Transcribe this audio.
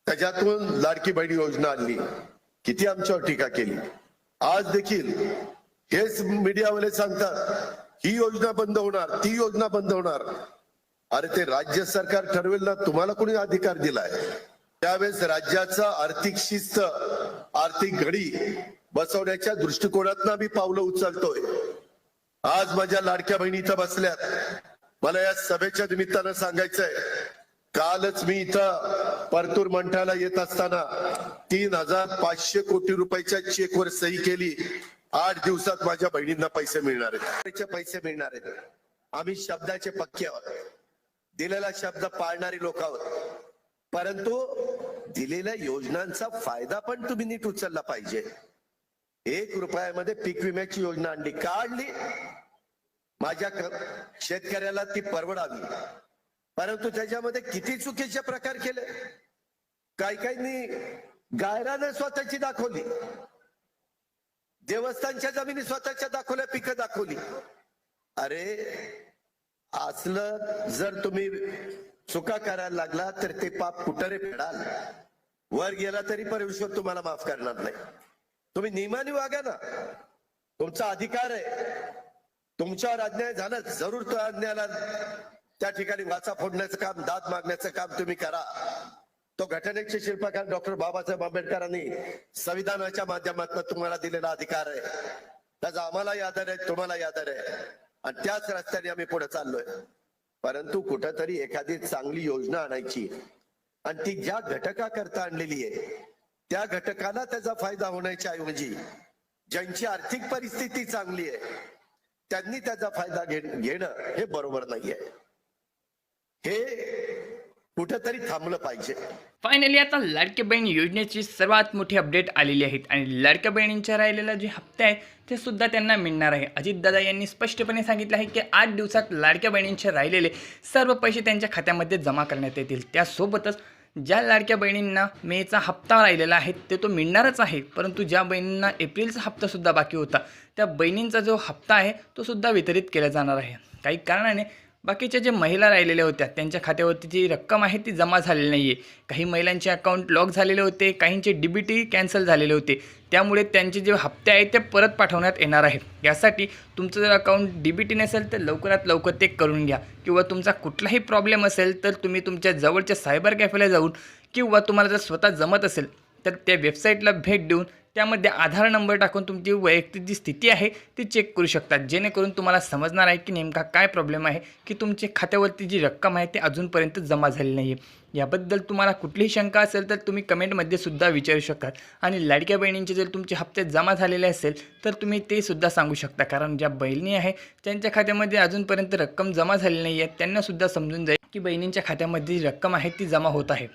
त्याच्यातून लाडकी बहीण योजना आणली, किती आमच्यावर टीका केली। आज देखील हेच मीडियावाले सांगतात ही योजना बंद होणार, ती योजना बंद होणार। अरे ते राज्य सरकार ठरवेल ना, तुम्हाला कोणी अधिकार दिलाय? त्यावेळेस राज्याचा आर्थिक शिस्त, आर्थिक घडी बसवण्याच्या दृष्टिकोनातून आम्ही पावलं उचलतोय। आज माझ्या लाडक्या बहिणी इथं बसल्यात, मला या सभेच्या निमित्तानं सांगायचंय, कालच मी इथं परतूर मंठ्याला येत असताना 3,500 कोटी रुपयाच्या चेकवर सही केली। 8 दिवसात माझ्या बहिणींना पैसे मिळणार आहेत, पैसे मिळणार आहेत। आम्ही शब्दाचे पक्के आहोत, दिलेला शब्द पाळणारी लोक आहोत, परंतु दिलेल्या योजनांचा फायदा पण तुम्ही नीट उचलला पाहिजे। 1 रुपयामध्ये पीक विम्याची योजना आणली, काढली, माझ्या शेतकऱ्याला ती परवडावी, परंतु त्याच्यामध्ये किती चुकीचे प्रकार केले। काहींनी गायरानं स्वतःची दाखवली, देवस्थानच्या जमिनी स्वतःच्या दाखवल्या, पिकं दाखवली। अरे असलं जर तुम्ही चुका करायला लागला तर ते पाप कुठं रे फेडाल? वर गेला तरी परमेश्वर तुम्हाला माफ करणार नाही। तुम्ही नियमाने वागा ना, तुमचा अधिकार आहे। तुमच्यावर अन्याय झाला, जरूर तो अन्यायाला त्या ठिकाणी वाचा फोडण्याचं काम, दाद मागण्याचं काम तुम्ही करा। तो घटनेचे शिल्पकार डॉक्टर बाबासाहेब आंबेडकरांनी संविधानाच्या माध्यमातून तुम्हाला दिलेला अधिकार आहे, त्याचा आम्हालाही आदर आहे, तुम्हालाही आदर आहे, आणि त्याच रस्त्याने आम्ही पुढे चाललोय। परंतु कुठंतरी एखादी चांगली योजना आणायची आणि ती ज्या घटकाकरता आणलेली आहे त्या घटकाला त्याचा फायदा होण्याच्या ऐवजी ज्यांची आर्थिक परिस्थिती चांगली आहे त्यांनी त्याचा फायदा घेणं हे बरोबर नाहीये। हे कुठेतरी थांबलं पाहिजे। फायनली आता लाडकी बहीण योजनेची सर्वात मोठी अपडेट आलेली आहे आणि लाडक्या बहिणींच्या राहिलेला जे हप्ते आहे ते सुद्धा त्यांना मिळणार आहे। अजितदादा यांनी स्पष्टपणे सांगितलं आहे की 8 दिवसात लाडक्या बहिणींचे राहिलेले सर्व पैसे त्यांच्या खात्यामध्ये जमा करण्यात येतील। त्यासोबतच ज्या लाडक्या बहिणींना मेचा हप्ता राहिलेला आहे ते तो मिळणारच आहे, परंतु ज्या बहिणींना एप्रिलचा हप्ता सुद्धा बाकी होता त्या बहिणींचा जो हप्ता आहे तो सुद्धा वितरित केला जाणार आहे। काही कारणाने बाकीच्या जे महिला राहिलेल्या होत्या त्यांच्या खात्यावरती जी रक्कम आहे ती जमा झालेली नाही आहे। काही महिलांचे अकाउंट लॉक झालेले होते, काहींचे डीबीटी कॅन्सल झालेले होते, त्यामुळे त्यांचे जे हप्ते आहेत ते परत पाठवण्यात येणार आहेत। यासाठी तुमचं जर अकाउंट डीबीटी नसेल तर लवकरात लवकर ते करून घ्या, किंवा तुमचा कुठलाही प्रॉब्लेम असेल तर तुम्ही तुमच्या जवळच्या सायबर कॅफेला जाऊन किंवा तुम्हाला जर स्वतः जमत असेल तर त्या वेबसाईटला भेट देऊन त्यामध्ये आधार नंबर टाकून तुमची वैयक्तिक जी स्थिती आहे ती चेक करू शकता, जेणेकरून तुम्हाला समजणार आहे की नेमका काय प्रॉब्लेम आहे, की तुमच्या खात्यावरती जी रक्कम आहे ती अजूनपर्यंत जमा झाली नाही आहे। याबद्दल तुम्हाला कुठलीही शंका असेल तर तुम्ही कमेंटमध्ये सुद्धा विचारू शकता, आणि लाडक्या बहिणींचे जर तुमचे हप्ते जमा झालेले असेल तर तुम्ही ते सुद्धा सांगू शकता, कारण ज्या बहिणी आहे त्यांच्या खात्यामध्ये अजूनपर्यंत रक्कम जमा झाली नाही आहे त्यांनासुद्धा समजून जाईल की बहिणींच्या खात्यामध्ये जी रक्कम आहे ती जमा होत आहे।